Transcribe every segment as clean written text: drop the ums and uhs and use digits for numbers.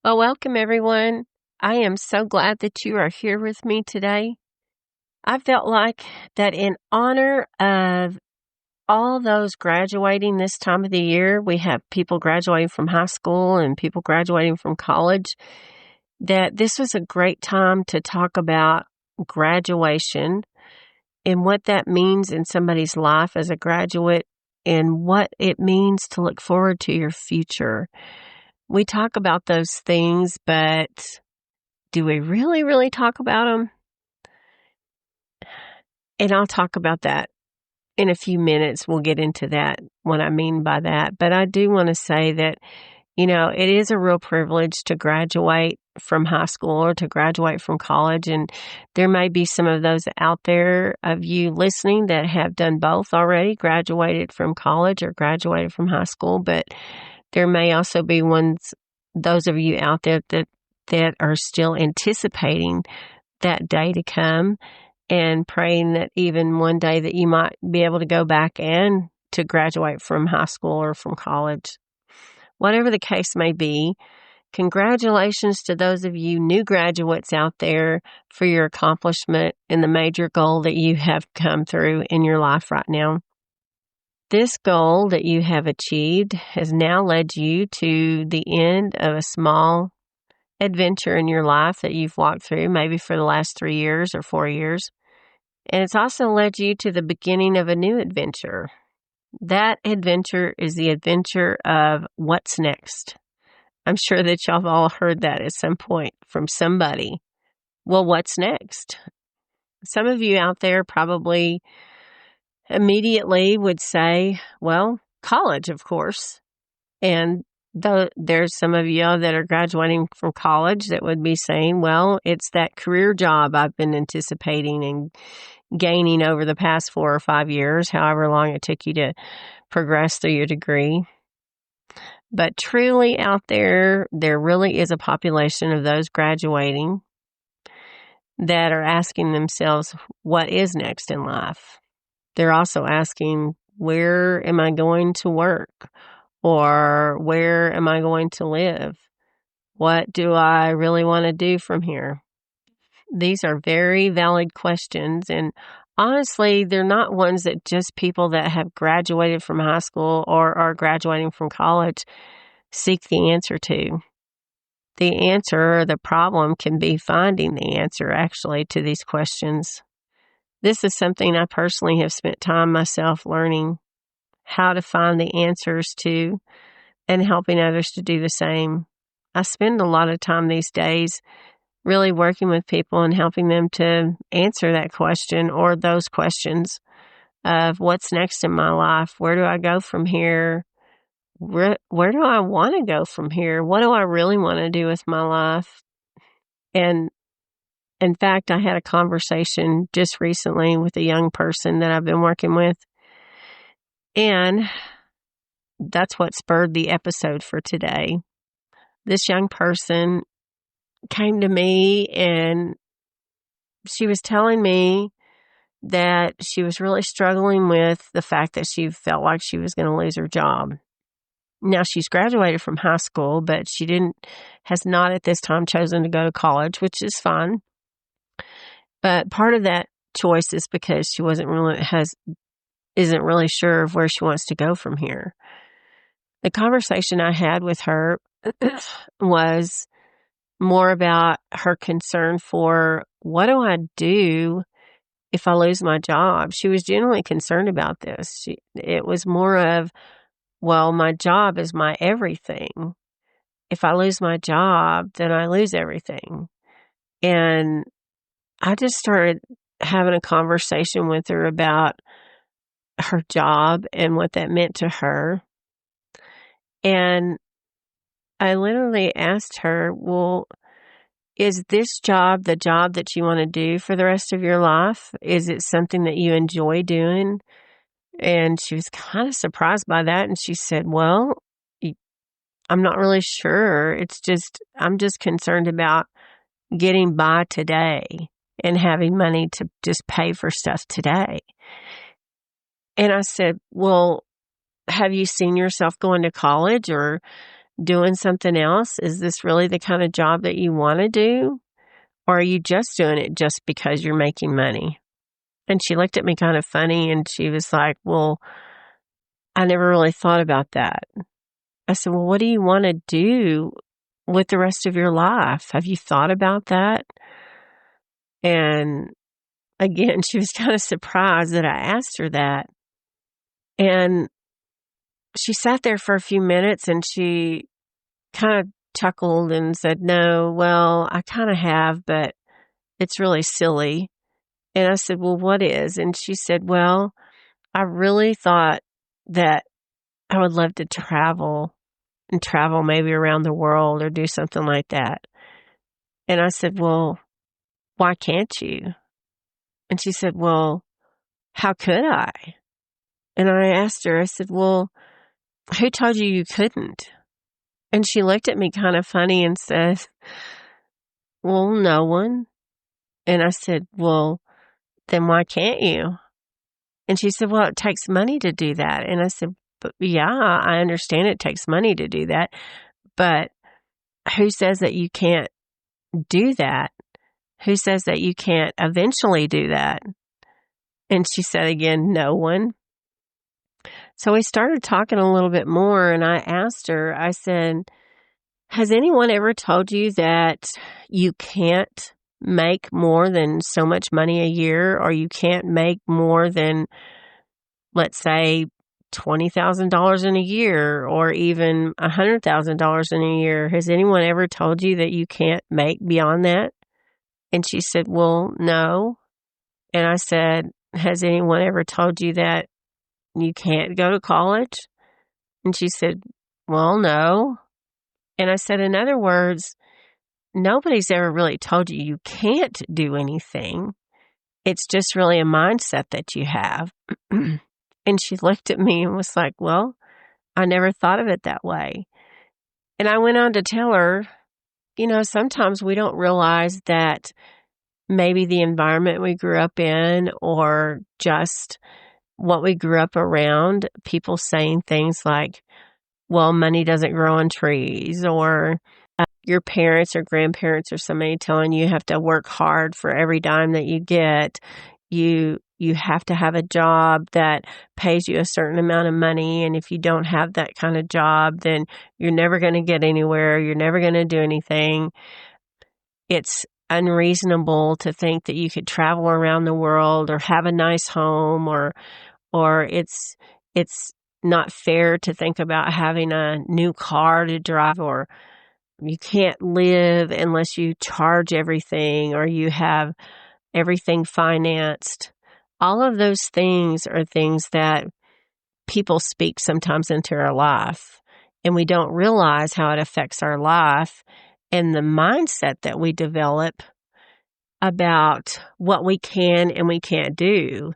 Well, welcome everyone. I am so glad that you are here with me today. I felt like that in honor of all those graduating this time of the year, we have people graduating from high school and people graduating from college, that this was a great time to talk about graduation and what that means in somebody's life as a graduate and what it means to look forward to your future. We talk about those things, but do we really talk about them? And I'll talk about that in a few minutes. We'll get into that, what I mean by that. But I do want to say that, it is a real privilege to graduate from high school or to graduate from college. And there may be some of those out there of you listening that have done both already, graduated from college or graduated from high school. But there may also be those of you out there that are still anticipating that day to come and praying that even one day that you might be able to go back and to graduate from high school or from college. Whatever the case may be, congratulations to those of you new graduates out there for your accomplishment in the major goal that you have come through in your life right now. This goal that you have achieved has now led you to the end of a small adventure in your life that you've walked through, maybe for the last 3 years or 4 years. And it's also led you to the beginning of a new adventure. That adventure is the adventure of what's next. I'm sure that y'all have all heard that at some point from somebody. Well, what's next? Some of you out there probably immediately would say, well, college, of course. And there's some of y'all that are graduating from college that would be saying, well, it's that career job I've been anticipating and gaining over the past 4 or 5 years, however long it took you to progress through your degree. But truly out there really is a population of those graduating that are asking themselves, what is next in life? They're also asking, where am I going to work? Or where am I going to live? What do I really want to do from here? These are very valid questions, and honestly, they're not ones that just people that have graduated from high school or are graduating from college seek the answer to. The answer or the problem can be finding the answer, actually, to these questions. This is something I personally have spent time myself learning how to find the answers to and helping others to do the same. I spend a lot of time these days really working with people and helping them to answer that question or those questions of what's next in my life. Where do I go from here? Where do I want to go from here? What do I really want to do with my life? And in fact, I had a conversation just recently with a young person that I've been working with. And that's what spurred the episode for today. This young person came to me and she was telling me that she was really struggling with the fact that she felt like she was going to lose her job. Now, she's graduated from high school, but she has not at this time chosen to go to college, which is fine. But part of that choice is because she isn't really sure of where she wants to go from here. The conversation I had with her was more about her concern for, what do I do if I lose my job? She was genuinely concerned about this. It was more of, well, my job is my everything. If I lose my job, then I lose everything. And I just started having a conversation with her about her job and what that meant to her. And I literally asked her, well, is this job the job that you want to do for the rest of your life? Is it something that you enjoy doing? And she was kind of surprised by that. And she said, well, I'm not really sure. I'm just concerned about getting by today and having money to just pay for stuff today. And I said, well, have you seen yourself going to college, or doing something else? Is this really the kind of job that you want to do? Or are you just doing it just because you're making money? And she looked at me kind of funny and she was like, well, I never really thought about that. I said, well, what do you want to do with the rest of your life? Have you thought about that? And again, she was kind of surprised that I asked her that. And she sat there for a few minutes and she kind of chuckled and said, no, well, I kind of have, but it's really silly. And I said, well, what is? And she said, well, I really thought that I would love to travel and travel maybe around the world or do something like that. And I said, well, why can't you? And she said, well, how could I? And I asked her, I said, well, who told you you couldn't? And she looked at me kind of funny and said, well, no one. And I said, well, then why can't you? And she said, well, it takes money to do that. And I said, but yeah, I understand it takes money to do that. But who says that you can't do that? Who says that you can't eventually do that? And she said again, no one. So we started talking a little bit more, and I asked her, I said, has anyone ever told you that you can't make more than so much money a year, or you can't make more than, let's say, $20,000 in a year, or even $100,000 in a year? Has anyone ever told you that you can't make beyond that? And she said, well, no. And I said, has anyone ever told you that you can't go to college? And she said, well, no. And I said, in other words, nobody's ever really told you you can't do anything. It's just really a mindset that you have. And she looked at me and was like, well, I never thought of it that way. And I went on to tell her, sometimes we don't realize that maybe the environment we grew up in or just what we grew up around, people saying things like, well, money doesn't grow on trees, or your parents or grandparents or somebody telling you have to work hard for every dime that you get. You have to have a job that pays you a certain amount of money, and if you don't have that kind of job, then you're never going to get anywhere. You're never going to do anything. It's unreasonable to think that you could travel around the world or have a nice home, or it's not fair to think about having a new car to drive, or you can't live unless you charge everything or you have everything financed. All of those things are things that people speak sometimes into our life, and we don't realize how it affects our life and the mindset that we develop about what we can and we can't do.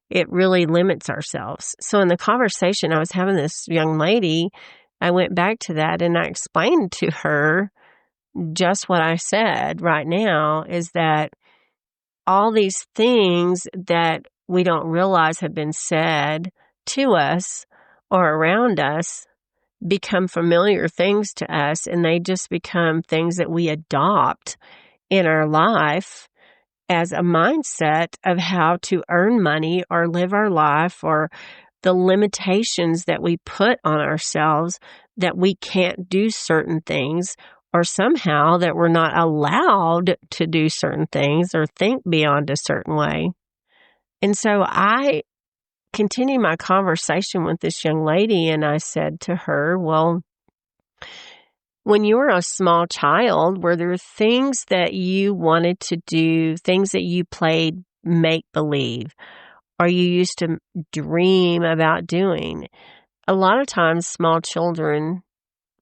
It really limits ourselves. So in the conversation I was having with this young lady, I went back to that and I explained to her just what I said right now, is that all these things that we don't realize have been said to us or around us become familiar things to us, and they just become things that we adopt in our life as a mindset of how to earn money or live our life, or the limitations that we put on ourselves that we can't do certain things, or somehow that we're not allowed to do certain things or think beyond a certain way. And so I continued my conversation with this young lady, and I said to her, well, when you were a small child, were there things that you wanted to do, things that you played make-believe, or you used to dream about doing? A lot of times, small children,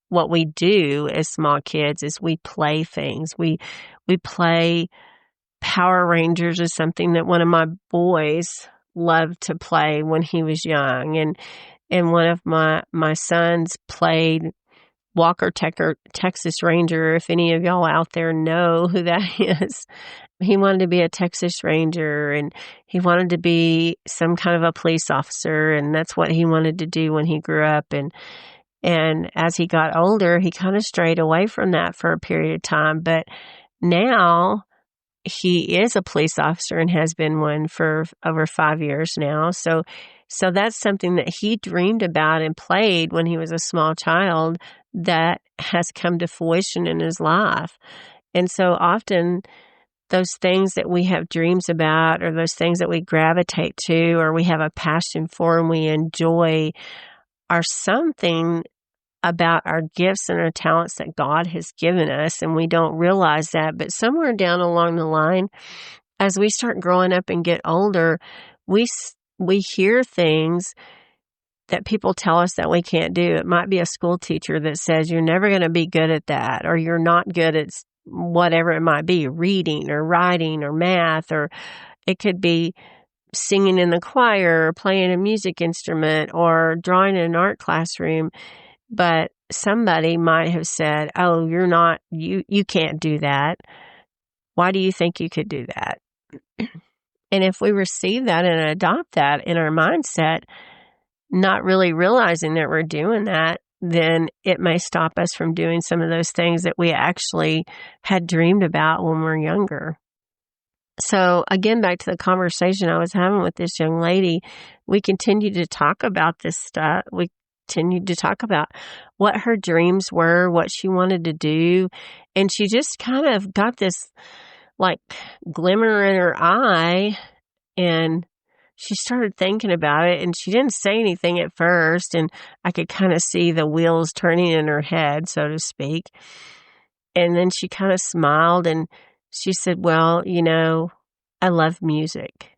what we do as small kids is we play things. We play Power Rangers is something that one of my boys loved to play when he was young. And one of my sons played Walker Texas Ranger. If any of y'all out there know who that is, he wanted to be a Texas Ranger, and he wanted to be some kind of a police officer, and that's what he wanted to do when he grew up. And as he got older, he kind of strayed away from that for a period of time. But now he is a police officer and has been one for over 5 years now. So that's something that he dreamed about and played when he was a small child that has come to fruition in his life. And so often those things that we have dreams about, or those things that we gravitate to, or we have a passion for and we enjoy, are something about our gifts and our talents that God has given us, and we don't realize that. But somewhere down along the line, as we start growing up and get older, we hear things that people tell us that we can't do. It might be a school teacher that says you're never going to be good at that, or you're not good at whatever it might be, reading or writing or math, or it could be singing in the choir or playing a music instrument or drawing in an art classroom. But somebody might have said, oh, you can't do that. Why do you think you could do that? And if we receive that and adopt that in our mindset, not really realizing that we're doing that, then it may stop us from doing some of those things that we actually had dreamed about when we were younger. So again, back to the conversation I was having with this young lady, we continued to talk about this stuff. We continued to talk about what her dreams were, what she wanted to do. And she just kind of got this like glimmer in her eye, and she started thinking about it, and she didn't say anything at first, and I could kind of see the wheels turning in her head, so to speak. And then she kind of smiled and she said, well, I love music.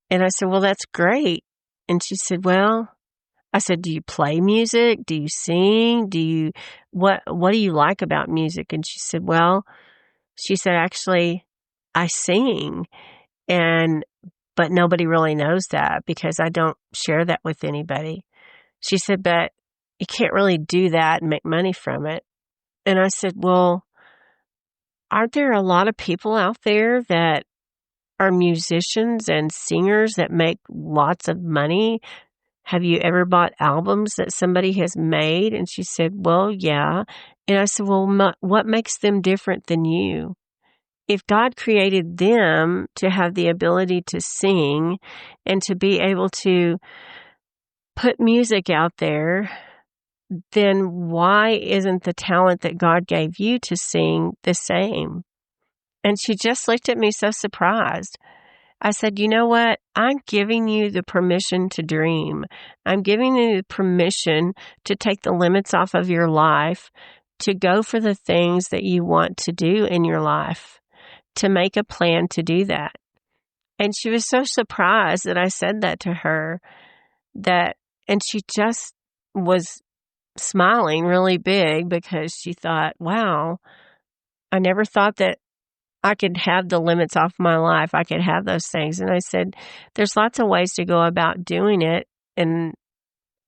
And I said, well, that's great. And she said, well, I said, do you play music? Do you sing? What do you like about music? And she said, actually, I sing, but nobody really knows that because I don't share that with anybody. She said, but you can't really do that and make money from it. And I said, well, aren't there a lot of people out there that are musicians and singers that make lots of money? Have you ever bought albums that somebody has made? And she said, well, yeah. And I said, well, what makes them different than you? If God created them to have the ability to sing and to be able to put music out there, then why isn't the talent that God gave you to sing the same? And she just looked at me so surprised. I said, you know what? I'm giving you the permission to dream. I'm giving you the permission to take the limits off of your life, to go for the things that you want to do in your life, to make a plan to do that. And she was so surprised that I said that to her, and she just was smiling really big because she thought, wow, I never thought that I could have the limits off my life. I could have those things. And I said, there's lots of ways to go about doing it. And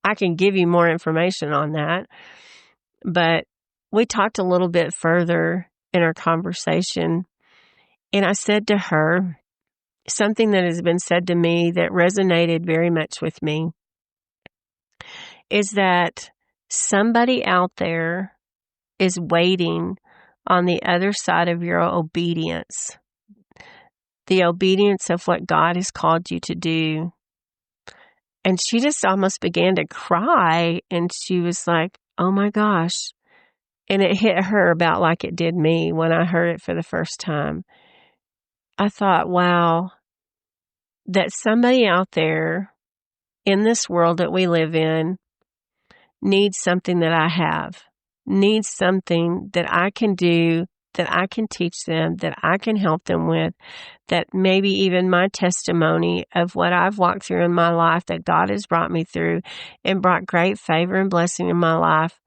I can give you more information on that. But we talked a little bit further in our conversation. And I said to her something that has been said to me that resonated very much with me, is that somebody out there is waiting on the other side of your obedience, the obedience of what God has called you to do. And she just almost began to cry, and she was like, oh my gosh. And it hit her about like it did me when I heard it for the first time. I thought, wow, that somebody out there in this world that we live in needs something that I have, needs something that I can do, that I can teach them, that I can help them with, that maybe even my testimony of what I've walked through in my life, that God has brought me through and brought great favor and blessing in my life,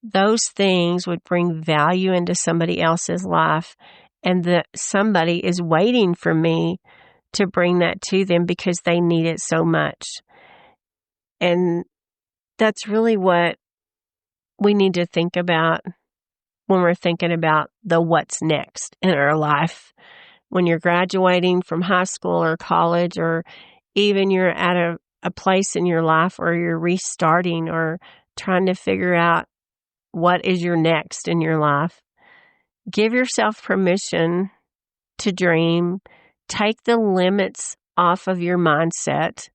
those things would bring value into somebody else's life, and that somebody is waiting for me to bring that to them because they need it so much. And that's really what we need to think about when we're thinking about the what's next in our life. When you're graduating from high school or college, or even you're at a place in your life where you're restarting or trying to figure out what is your next in your life. Give yourself permission to dream. Take the limits off of your mindset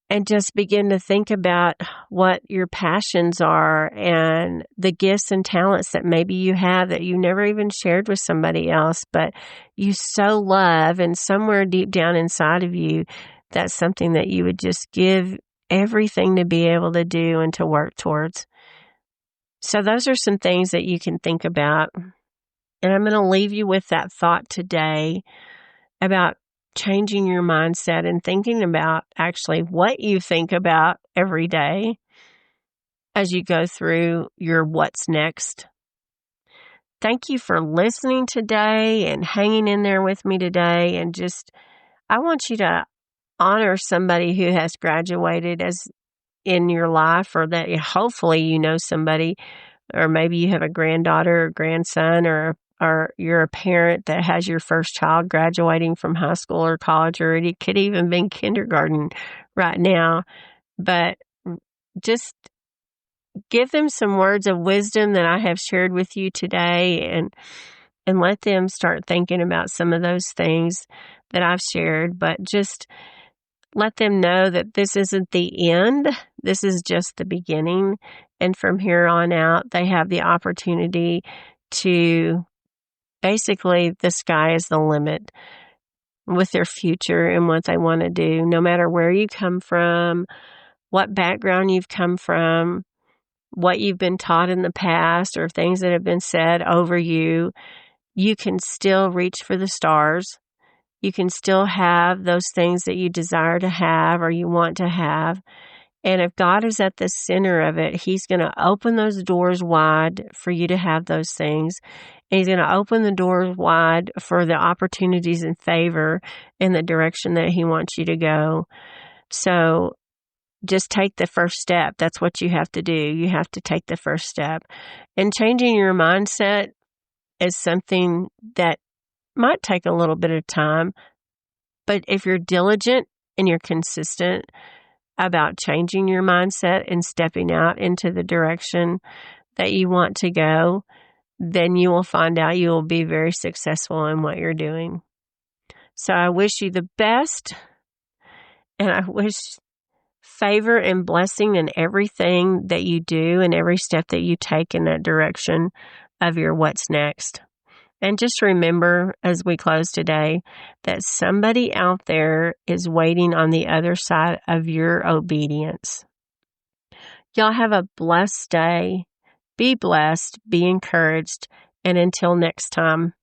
and just begin to think about what your passions are and the gifts and talents that maybe you have that you never even shared with somebody else, but you so love, and somewhere deep down inside of you, that's something that you would just give everything to be able to do and to work towards. So those are some things that you can think about. And I'm going to leave you with that thought today about changing your mindset and thinking about actually what you think about every day as you go through your what's next. Thank you for listening today and hanging in there with me today. And just, I want you to honor somebody who has graduated as in your life, or that hopefully you know somebody, or maybe you have a granddaughter or grandson, or you're a parent that has your first child graduating from high school or college, or it could even be kindergarten right now. But just give them some words of wisdom that I have shared with you today, and let them start thinking about some of those things that I've shared. But just let them know that this isn't the end. This is just the beginning. And from here on out, they have the opportunity to basically, the sky is the limit with their future and what they want to do. No matter where you come from, what background you've come from, what you've been taught in the past, or things that have been said over you, you can still reach for the stars. You can still have those things that you desire to have or you want to have. And if God is at the center of it, He's going to open those doors wide for you to have those things. And He's going to open the doors wide for the opportunities and favor in the direction that He wants you to go. So just take the first step. That's what you have to do. You have to take the first step. And changing your mindset is something that might take a little bit of time. But if you're diligent and you're consistent about changing your mindset and stepping out into the direction that you want to go, then you will find out you will be very successful in what you're doing. So I wish you the best, and I wish favor and blessing in everything that you do and every step that you take in that direction of your what's next. And just remember, as we close today, that somebody out there is waiting on the other side of your obedience. Y'all have a blessed day. Be blessed, be encouraged, and until next time.